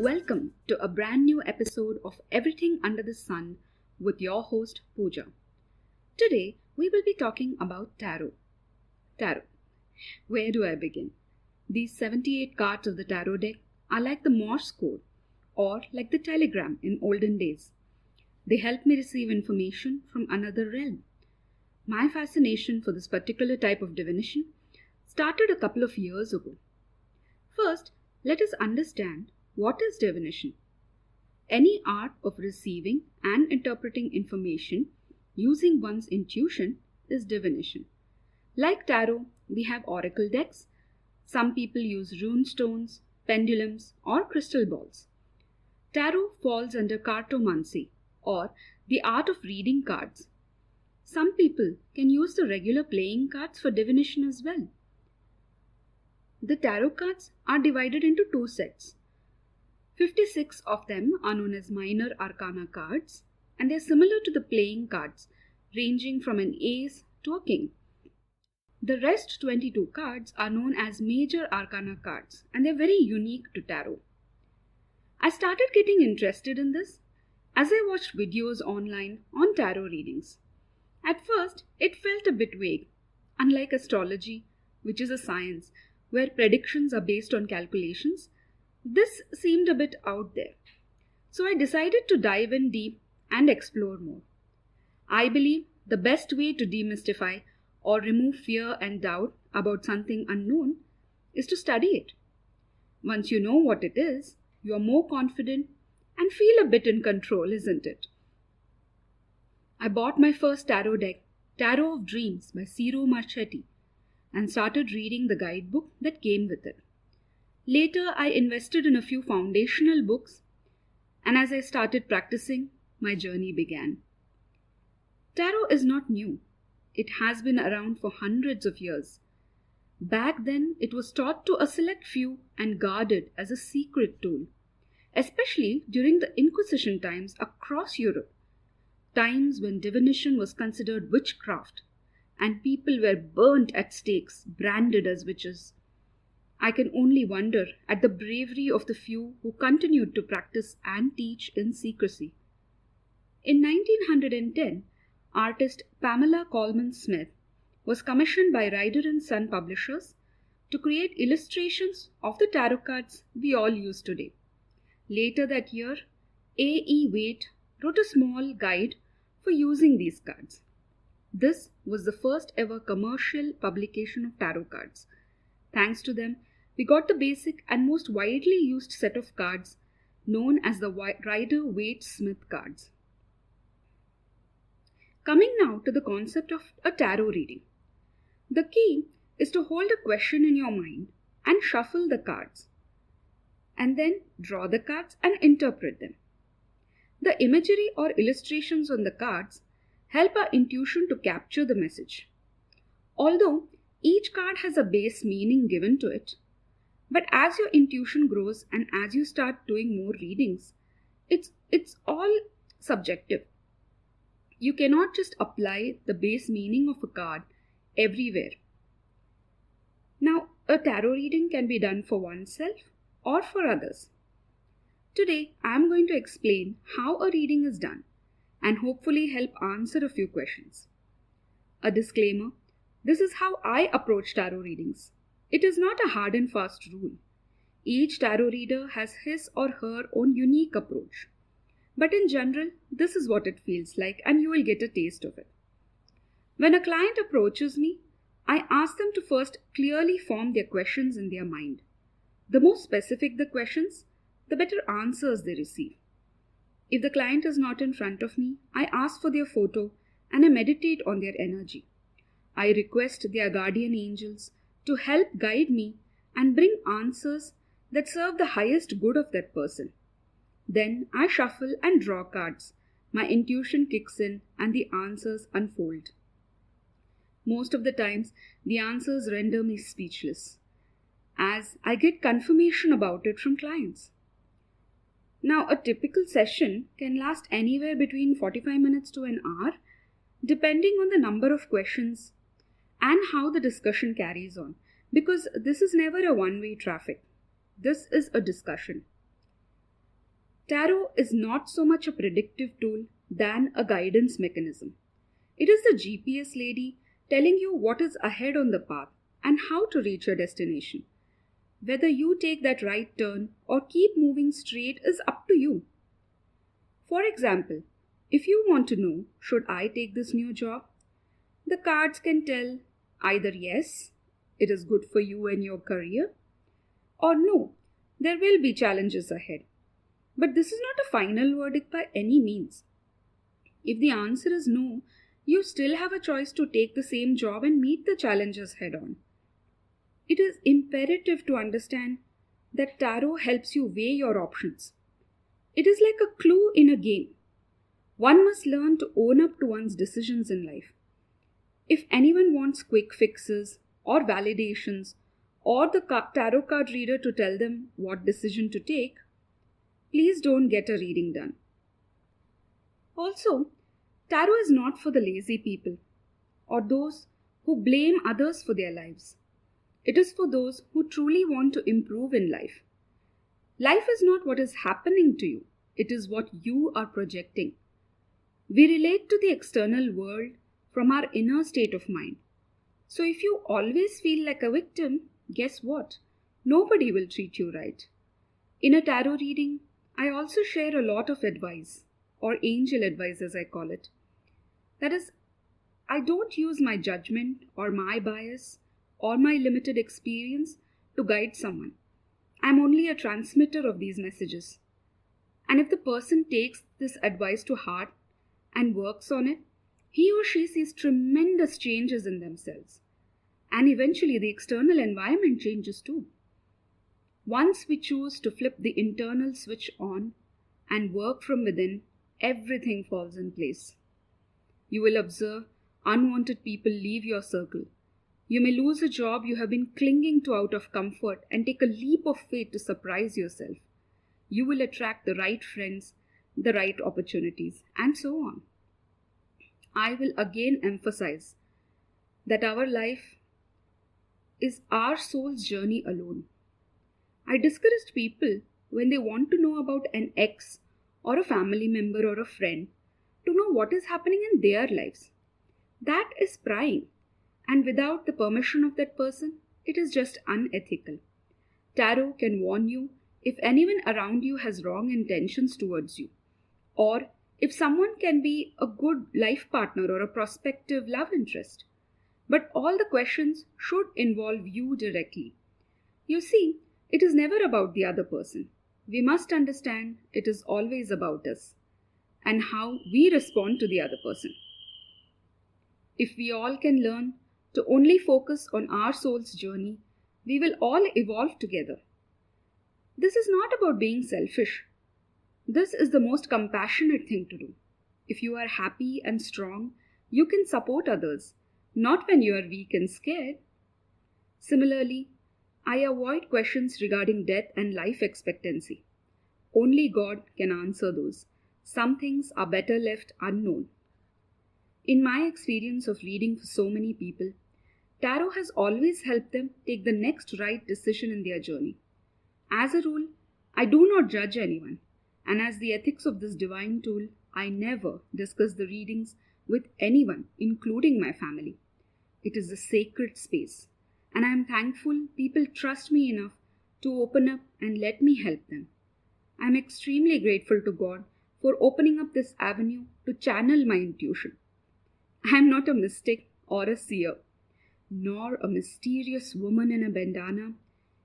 Welcome to a brand new episode of Everything Under the Sun with your host Pooja. Today we will be talking about tarot. Tarot. Where do I begin? These 78 cards of the tarot deck are like the Morse code or like the telegram in olden days. They help me receive information from another realm. My fascination for this particular type of divination started a couple of years ago. First, let us understand what is divination. Any art of receiving and interpreting information using one's intuition is divination. Like tarot, we have oracle decks. Some people use rune stones, pendulums, or crystal balls. Tarot falls under cartomancy, or the art of reading cards. Some people can use the regular playing cards for divination as well. The tarot cards are divided into two sets. 56 of them are known as minor arcana cards, and they are similar to the playing cards, ranging from an ace to a king. The rest 22 cards are known as major arcana cards, and they are very unique to tarot. I started getting interested in this as I watched videos online on tarot readings. At first, it felt a bit vague. Unlike astrology, which is a science where predictions are based on calculations, this seemed a bit out there. So I decided to dive in deep and explore more. I believe the best way to demystify or remove fear and doubt about something unknown is to study it. Once you know what it is, you are more confident and feel a bit in control, isn't it? I bought my first tarot deck, Tarot of Dreams by Ciro Marchetti, and started reading the guidebook that came with it. Later, I invested in a few foundational books, and as I started practicing, my journey began. Tarot is not new. It has been around for hundreds of years. Back then, it was taught to a select few and guarded as a secret tool, especially during the Inquisition times across Europe, times when divination was considered witchcraft, and people were burnt at stakes, branded as witches. I can only wonder at the bravery of the few who continued to practice and teach in secrecy. In 1910, artist Pamela Colman Smith was commissioned by Rider and Son publishers to create illustrations of the tarot cards we all use today. Later that year, A.E. Waite wrote a small guide for using these cards. This was the first ever commercial publication of tarot cards. Thanks to them, we got the basic and most widely used set of cards known as the Rider-Waite-Smith cards. Coming now to the concept of a tarot reading. The key is to hold a question in your mind and shuffle the cards, and then draw the cards and interpret them. The imagery or illustrations on the cards help our intuition to capture the message. Although each card has a base meaning given to it, but as your intuition grows and as you start doing more readings, it's all subjective. You cannot just apply the base meaning of a card everywhere. Now, a tarot reading can be done for oneself or for others. Today, I am going to explain how a reading is done and hopefully help answer a few questions. A disclaimer: this is how I approach tarot readings. It is not a hard and fast rule. Each tarot reader has his or her own unique approach. But in general, this is what it feels like, and you will get a taste of it. When a client approaches me, I ask them to first clearly form their questions in their mind. The more specific the questions, the better answers they receive. If the client is not in front of me, I ask for their photo and I meditate on their energy. I request their guardian angels to help guide me and bring answers that serve the highest good of that person. Then I shuffle and draw cards. My intuition kicks in and the answers unfold. Most of the times, the answers render me speechless, as I get confirmation about it from clients. Now, a typical session can last anywhere between 45 minutes to an hour, depending on the number of questions and how the discussion carries on, because this is never a one-way traffic. This is a discussion. Tarot is not so much a predictive tool than a guidance mechanism. It is the GPS lady telling you what is ahead on the path and how to reach your destination. Whether you take that right turn or keep moving straight is up to you. For example, if you want to know, should I take this new job? The cards can tell either yes, it is good for you and your career, or no, there will be challenges ahead. But this is not a final verdict by any means. If the answer is no, you still have a choice to take the same job and meet the challenges head on. It is imperative to understand that tarot helps you weigh your options. It is like a clue in a game. One must learn to own up to one's decisions in life. If anyone wants quick fixes or validations or the tarot card reader to tell them what decision to take, please don't get a reading done. Also, tarot is not for the lazy people or those who blame others for their lives. It is for those who truly want to improve in life. Life is not what is happening to you, it is what you are projecting. We relate to the external world from our inner state of mind. So if you always feel like a victim, guess what? Nobody will treat you right. In a tarot reading, I also share a lot of advice, or angel advice as I call it. That is, I don't use my judgment or my bias or my limited experience to guide someone. I'm only a transmitter of these messages. And if the person takes this advice to heart and works on it, he or she sees tremendous changes in themselves. And eventually the external environment changes too. Once we choose to flip the internal switch on and work from within, everything falls in place. You will observe unwanted people leave your circle. You may lose a job you have been clinging to out of comfort and take a leap of faith to surprise yourself. You will attract the right friends, the right opportunities, and so on. I will again emphasize that our life is our soul's journey alone. I discourage people when they want to know about an ex or a family member or a friend to know what is happening in their lives. That is prying, and without the permission of that person, it is just unethical. Tarot can warn you if anyone around you has wrong intentions towards you, or if someone can be a good life partner or a prospective love interest. But all the questions should involve you directly. You see, it is never about the other person. We must understand it is always about us and how we respond to the other person. If we all can learn to only focus on our soul's journey, we will all evolve together. This is not about being selfish. This is the most compassionate thing to do. If you are happy and strong, you can support others, not when you are weak and scared. Similarly, I avoid questions regarding death and life expectancy. Only God can answer those. Some things are better left unknown. In my experience of reading for so many people, tarot has always helped them take the next right decision in their journey. As a rule, I do not judge anyone, and as the ethics of this divine tool, I never discuss the readings with anyone, including my family. It is a sacred space, and I am thankful people trust me enough to open up and let me help them. I am extremely grateful to God for opening up this avenue to channel my intuition. I am not a mystic or a seer, nor a mysterious woman in a bandana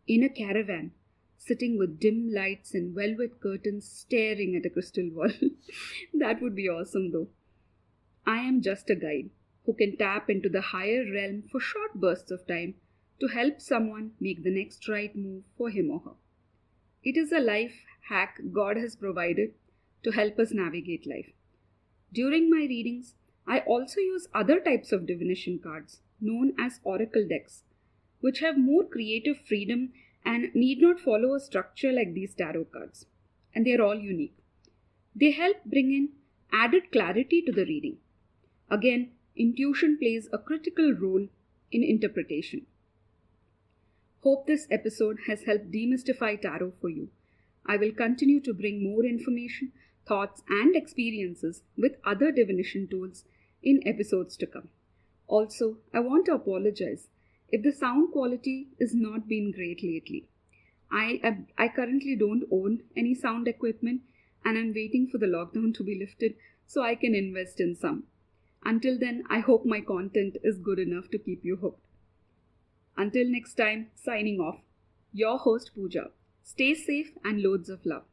in a caravan, sitting with dim lights and velvet curtains staring at a crystal wall. That would be awesome though. I am just a guide who can tap into the higher realm for short bursts of time to help someone make the next right move for him or her. It is a life hack God has provided to help us navigate life. During my readings, I also use other types of divination cards known as oracle decks, which have more creative freedom and need not follow a structure like these tarot cards. And they are all unique. They help bring in added clarity to the reading. Again, intuition plays a critical role in interpretation. Hope this episode has helped demystify tarot for you. I will continue to bring more information, thoughts, and experiences with other divination tools in episodes to come. Also, I want to apologize if the sound quality is not been great lately. I currently don't own any sound equipment and I'm waiting for the lockdown to be lifted so I can invest in some. Until then, I hope my content is good enough to keep you hooked. Until next time, signing off. Your host Pooja. Stay safe and loads of love.